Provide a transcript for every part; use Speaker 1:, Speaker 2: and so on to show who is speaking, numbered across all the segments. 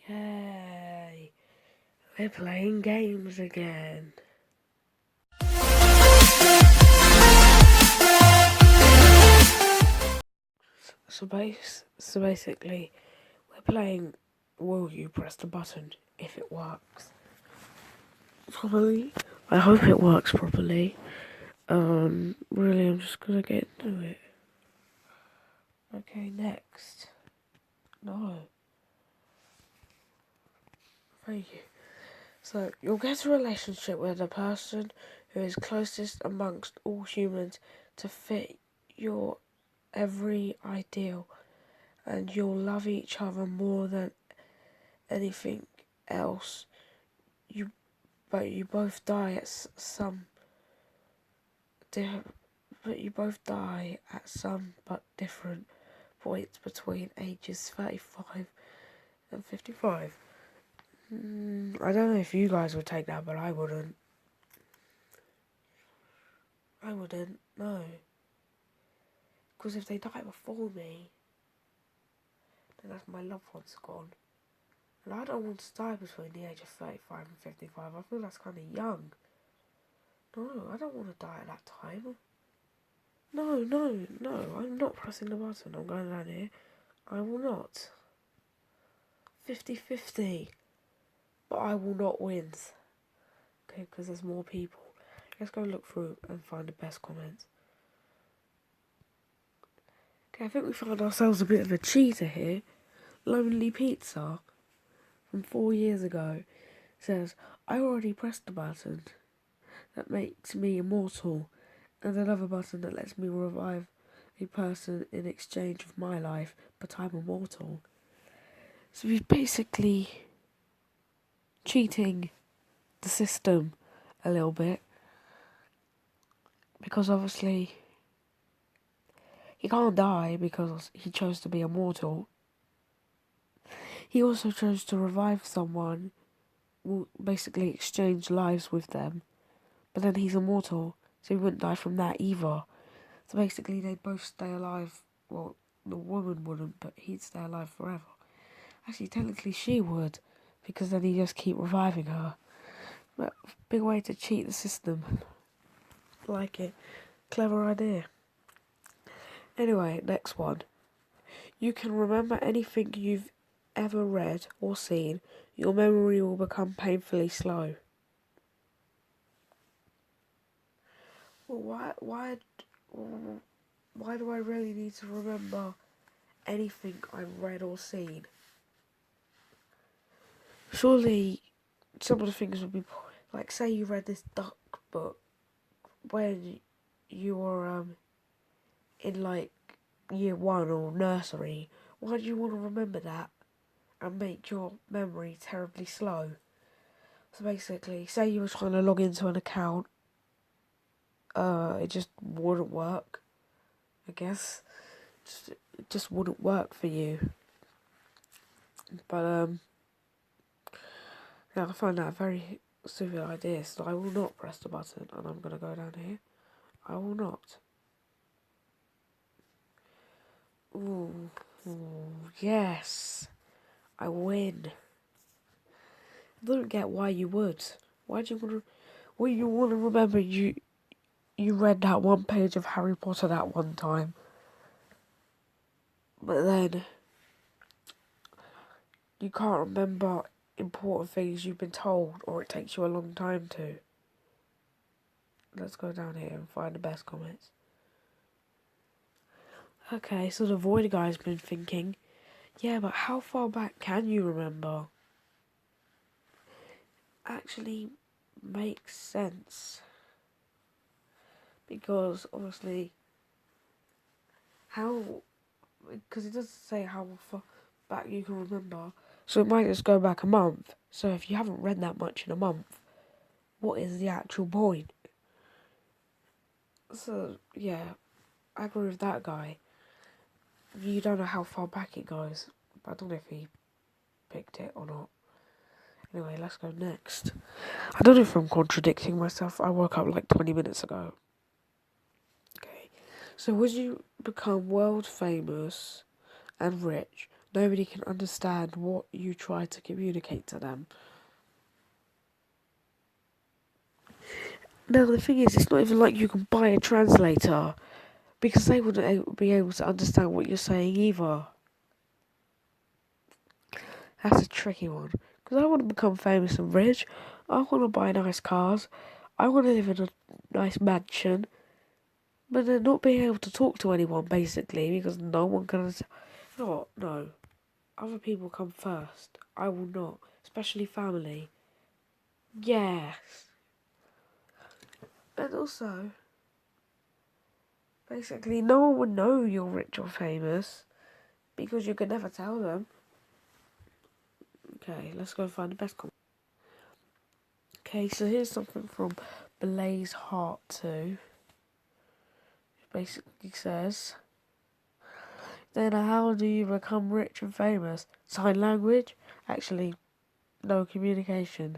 Speaker 1: Yay! We're playing games again. So basically, we're playing Will You Press the Button if it works properly. I hope it works properly. Really, I'm just gonna get into it. Okay, next. No. Thank you. So, you'll get a relationship with the person who is closest amongst all humans to fit your every ideal, and you'll love each other more than anything else. But you both die at some but different points between ages 35 and 55. I don't know if you guys would take that, but I wouldn't. No. Because if they die before me, then that's my loved ones gone. And I don't want to die between the age of 35 and 55. I feel that's kind of young. No, I don't want to die at that time. No, I'm not pressing the button. I'm going down here. I will not. 50-50. But I will not win. Okay, because there's more people. Let's go look through and find the best comments. Okay, I think we found ourselves a bit of a cheater here. Lonely Pizza from 4 years ago says, I already pressed the button that makes me immortal, and another button that lets me revive a person in exchange of my life, but I'm immortal. So he's basically cheating the system a little bit, because obviously he can't die because he chose to be immortal. He also chose to revive someone, basically exchange lives with them, but then he's immortal, so he wouldn't die from that either. So basically they'd both stay alive. Well, the woman wouldn't, but he'd stay alive forever. Actually, technically she would, because then he'd just keep reviving her. But big way to cheat the system. Like it. Clever idea. Anyway, next one. You can remember anything you've ever read or seen. Your memory will become painfully slow. Well, why do I really need to remember anything I've read or seen? Surely some of the things would be, like, say you read this duck book when you were in like year 1 or nursery. Why do you want to remember that and make your memory terribly slow? So basically, say you were trying to log into an account, it just wouldn't work, I guess. It just wouldn't work for you. But yeah, I find that a very stupid idea, so I will not press the button, and I'm gonna go down here. I will not. Ooh, yes, I win. I don't get why you would. Why do you want to? Well, you want to remember you read that one page of Harry Potter that one time, but then you can't remember important things you've been told, or it takes you a long time to. Let's go down here and find the best comments. Okay, so the Void guy's been thinking, yeah, but how far back can you remember? Actually makes sense. Because obviously, because it doesn't say how far back you can remember, so it might just go back a month. So if you haven't read that much in a month, what is the actual point? So yeah, I agree with that guy. You don't know how far back it goes, but I don't know if he picked it or not. Anyway, let's go next. I don't know if I'm contradicting myself. I woke up like 20 minutes ago. Okay, so would you become world famous and rich, Nobody can understand what you try to communicate to them. Now, the thing is, it's not even like you can buy a translator, because they wouldn't be able to understand what you're saying either. That's a tricky one. Because I want to become famous and rich. I want to buy nice cars. I want to live in a nice mansion. But then not being able to talk to anyone, basically, because no one can... No. Other people come first. I will not. Especially family. Yes. And also, basically, no one would know you're rich or famous, because you could never tell them. Okay, let's go find the best comment. Okay, so here's something from Blaze Heart 2. It basically says, then how do you become rich and famous? Sign language? Actually, no communication.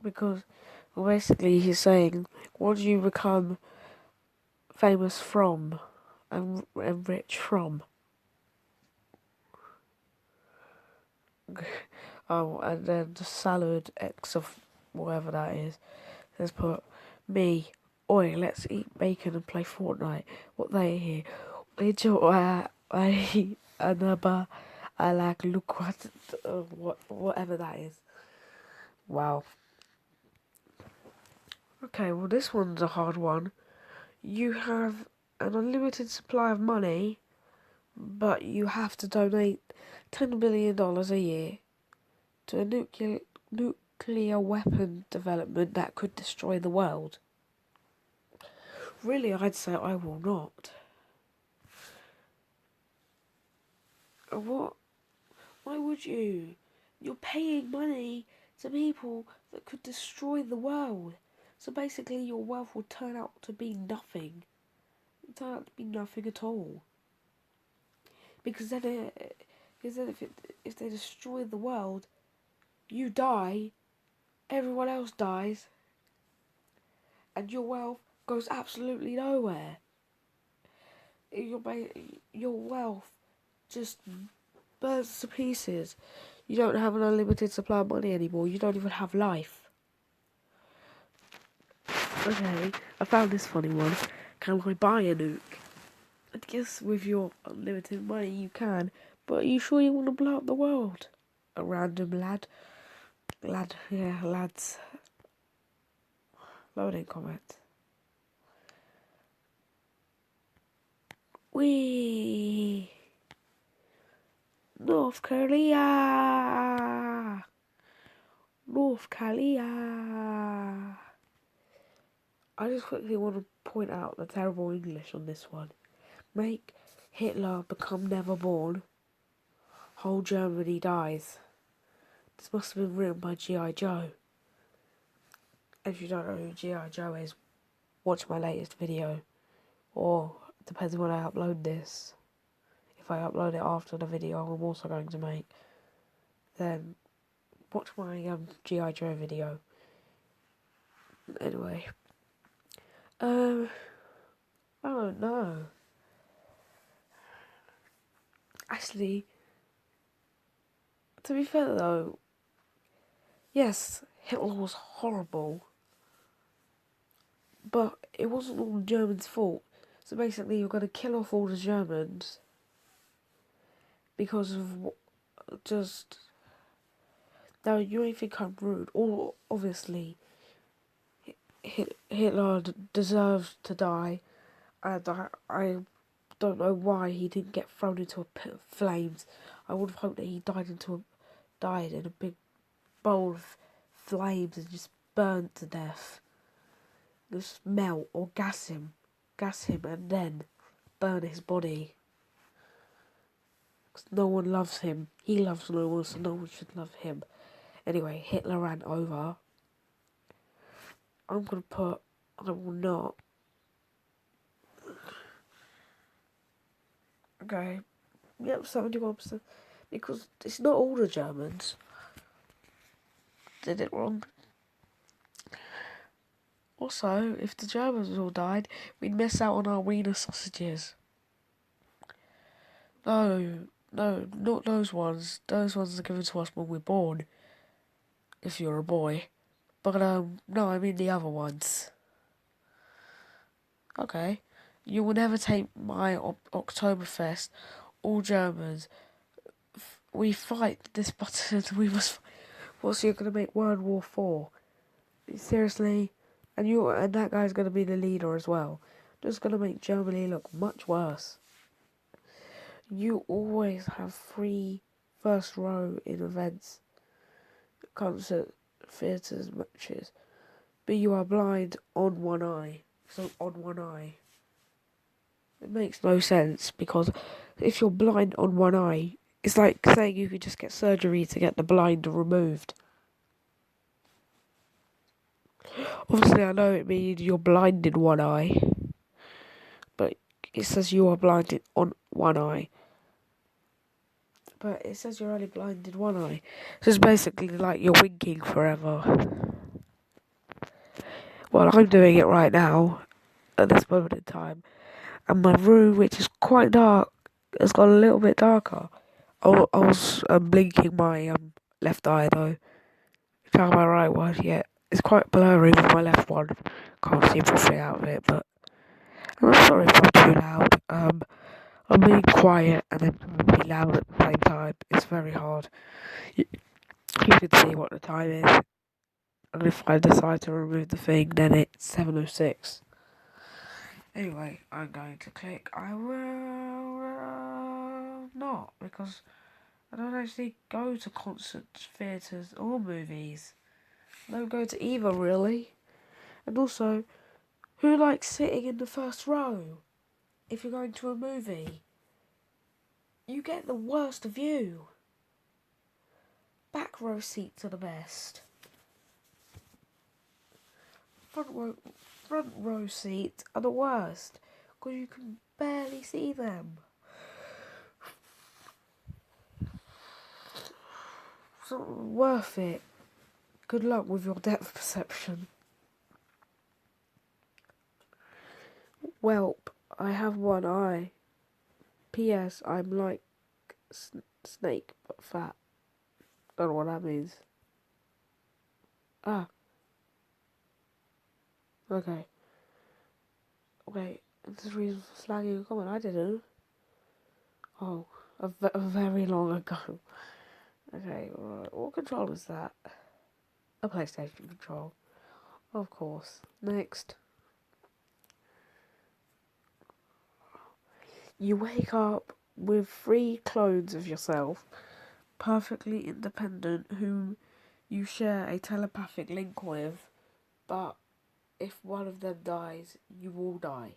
Speaker 1: Because, well, basically he's saying, what do you become famous from and rich from? Oh, and then the salad X of whatever that is. Let's put me. Oi, let's eat bacon and play Fortnite. What they hear? I another. I like look whatever that is. Wow. Okay, well this one's a hard one. You have an unlimited supply of money, but you have to donate $10 billion a year to a nuclear weapon development that could destroy the world. Really, I'd say I will not. What? Why would you? You're paying money to people that could destroy the world. So basically your wealth will turn out to be nothing. It'll turn out to be nothing at all. Because then, if they destroy the world, you die, everyone else dies, and your wealth goes absolutely nowhere. Your wealth just burns to pieces. You don't have an unlimited supply of money anymore. You don't even have life. Okay, I found this funny one. Can I buy a nuke? I guess with your unlimited money you can, but are you sure you want to blow up the world? A random lads. Loading comment. Wee! North Korea! North Korea! I just quickly want to point out the terrible English on this one. Make Hitler become never born. Whole Germany dies. This must have been written by G.I. Joe. If you don't know who G.I. Joe is, watch my latest video. Or, depends when I upload this. If I upload it after the video I'm also going to make, then watch my G.I. Joe video. Anyway. I don't know. Actually, to be fair though, yes, Hitler was horrible, but it wasn't all the Germans' fault. So basically, you're going to kill off all the Germans because of just... Now, you may think I'm rude, or obviously, Hitler deserved to die, and I don't know why he didn't get thrown into a pit of flames. I would have hoped that he died in a big bowl of flames and just burnt to death. Just melt or gas him, and then burn his body. Because no one loves him. He loves no one, so no one should love him. Anyway, Hitler ran over. I'm gonna put, I will not. Okay. Yep, 71%. Because it's not all the Germans did it wrong. Also, if the Germans all died, we'd miss out on our wiener sausages. No, no, not those ones. Those ones are given to us when we're born, if you're a boy. But, no, I mean the other ones. Okay. You will never take my Oktoberfest. All Germans. We fight this button. We must. What's you're gonna make World War Four? Seriously? And that guy's gonna be the leader as well. Just gonna make Germany look much worse. You always have free first row in events, concert, theatres, matches, but you are blind on one eye. So on one eye. It makes no sense because if you're blind on one eye, it's like saying you could just get surgery to get the blind removed. Obviously, I know it means you're blind in one eye, but it says you are blinded on one eye. But it says you're only blind in one eye. So it's basically like you're winking forever. Well, I'm doing it right now, at this moment in time. And my room, which is quite dark, has got a little bit darker. I was blinking my left eye though. Trying my right one, yeah. It's quite blurry with my left one. Can't see properly out of it, but I'm sorry if I'm too loud. I'm being quiet and then trying to be loud at the same time. It's very hard. You can see what the time is. And if I decide to remove the thing, then it's 7:06. Anyway, I'm going to click. I will not, because I don't actually go to concerts, theatres, or movies. I don't go to either, really. And also, who likes sitting in the first row if you're going to a movie? You get the worst view. Back row seats are the best. Front row seats are the worst because you can barely see them. It's not worth it. Good luck with your depth perception. Welp, I have one eye. P.S. I'm like Snake but fat. Don't know what that means. Ah. Okay. Wait, this is reason for slagging a comment. I didn't. Oh, a very long ago. Okay, right. What control is that? A PlayStation control. Of course. Next. You wake up with 3 clones of yourself, perfectly independent, whom you share a telepathic link with, but if one of them dies, you all die.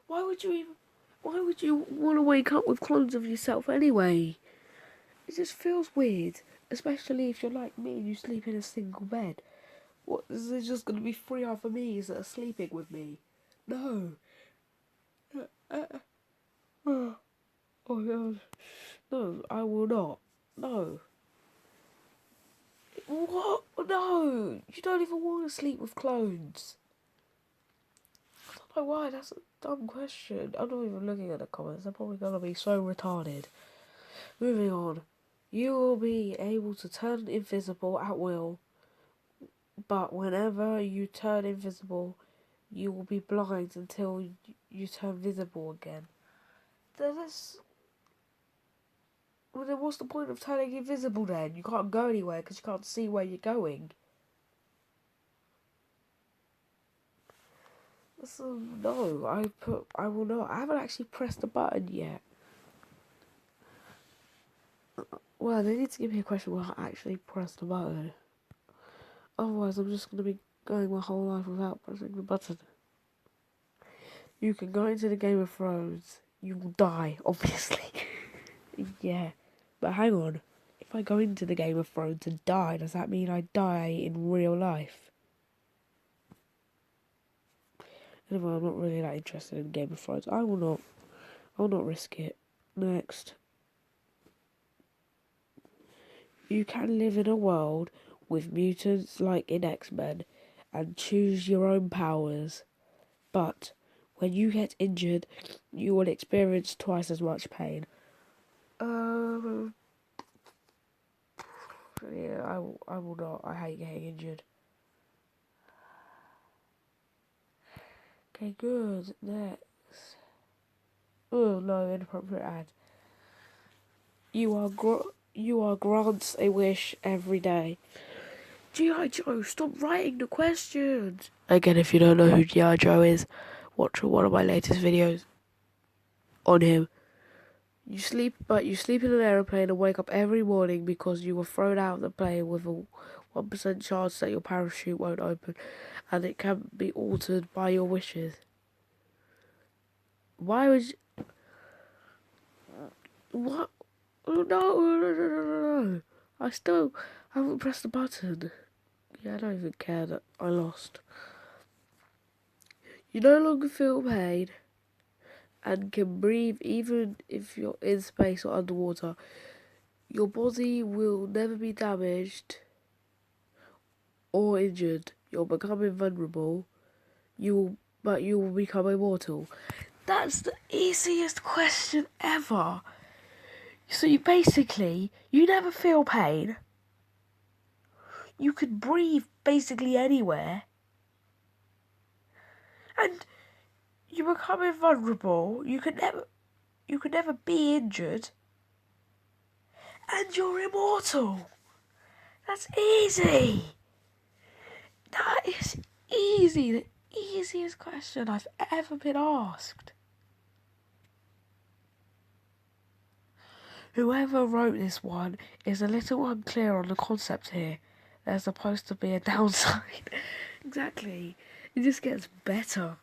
Speaker 1: Why would you want to wake up with clones of yourself anyway? It just feels weird, especially if you're like me and you sleep in a single bed. What, is there just going to be 3 other me's that are sleeping with me? No. Oh god. No, I will not. No. What? No! You don't even want to sleep with clones. I don't know why, that's a dumb question. I'm not even looking at the comments, they're probably gonna be so retarded. Moving on. You will be able to turn invisible at will, but whenever you turn invisible, you will be blind until you turn visible again. Well, then what's the point of turning invisible then? You can't go anywhere because you can't see where you're going. So, no, I will not. I haven't actually pressed the button yet. Well, they need to give me a question where I actually press the button. Otherwise, I'm just going to be going my whole life without pressing the button. You can go into the Game of Thrones. You will die, obviously. Yeah. But hang on. If I go into the Game of Thrones and die, does that mean I die in real life? Anyway, I'm not really that interested in Game of Thrones. I will not risk it. Next. You can live in a world with mutants like in X-Men and choose your own powers. But When you get injured, you will experience twice as much pain. Yeah, I will not. I hate getting injured. Okay, good. Next. Oh no, inappropriate ad. You are grants a wish every day. G.I. Joe, stop writing the questions. Again, if you don't know who G.I. Joe is, watch one of my latest videos on him. You sleep in an aeroplane and wake up every morning because you were thrown out of the plane with a 1% chance that your parachute won't open, and it can be altered by your wishes. Why would you... What? Oh, no. I still haven't pressed the button. Yeah, I don't even care that I lost. You no longer feel pain and can breathe even if you're in space or underwater. Your body will never be damaged or injured. You'll become invulnerable. But you will become immortal. That's the easiest question ever. So you never feel pain. You could breathe basically anywhere. And you become invulnerable. You could never be injured. And you're immortal. That's easy. That is easy. The easiest question I've ever been asked. Whoever wrote this one is a little unclear on the concept here. There's supposed to be a downside. Exactly. It just gets better.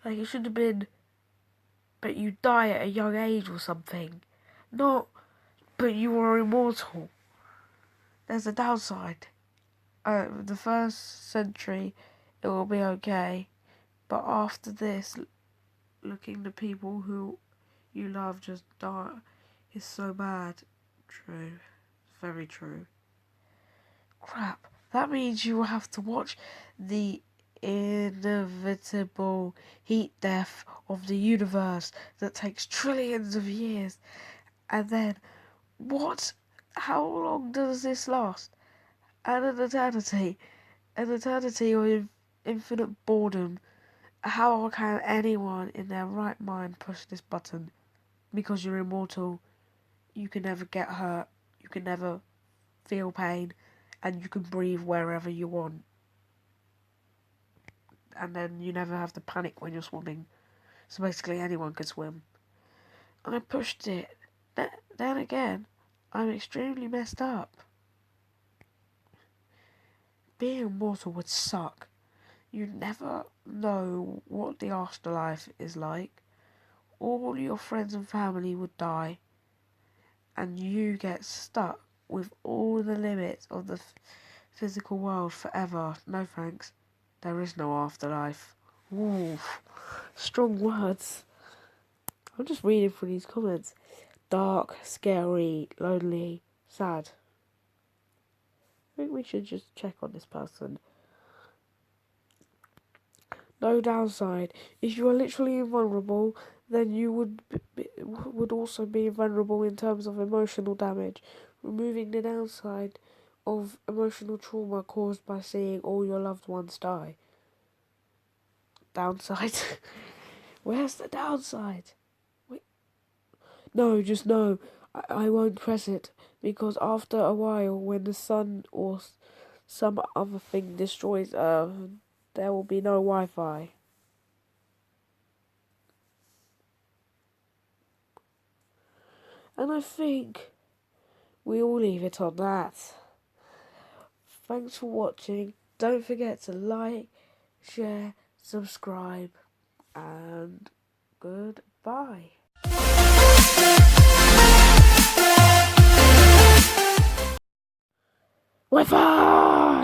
Speaker 1: Like, it should have been, but you die at a young age or something. Not, but you are immortal. There's a downside. The first century, it will be okay. But after this, looking the people who you love just die is so bad. True. Very true. Crap. That means you will have to watch the inevitable heat death of the universe that takes trillions of years. And then, what? How long does this last? And an eternity. An eternity of infinite boredom. How can anyone in their right mind push this button? Because you're immortal. You can never get hurt. You can never feel pain. And you can breathe wherever you want. And then you never have to panic when you're swimming. So basically anyone can swim. I pushed it. Then again, I'm extremely messed up. Being immortal would suck. You never know what the afterlife is like. All your friends and family would die. And you get stuck with all the limits of the physical world forever. No thanks. There is no afterlife. Oof. Strong words. I'm just reading through these comments. Dark, scary, lonely, sad. I think we should just check on this person. No downside. If you are literally invulnerable, then you would also be invulnerable in terms of emotional damage. Removing the downside of emotional trauma caused by seeing all your loved ones die. Downside? Where's the downside? Wait. No, just no. I won't press it, because after a while, when the sun or some other thing destroys Earth, there will be no Wi-Fi. And I think we'll leave it on that. Thanks for watching. Don't forget to like, share, subscribe, and goodbye.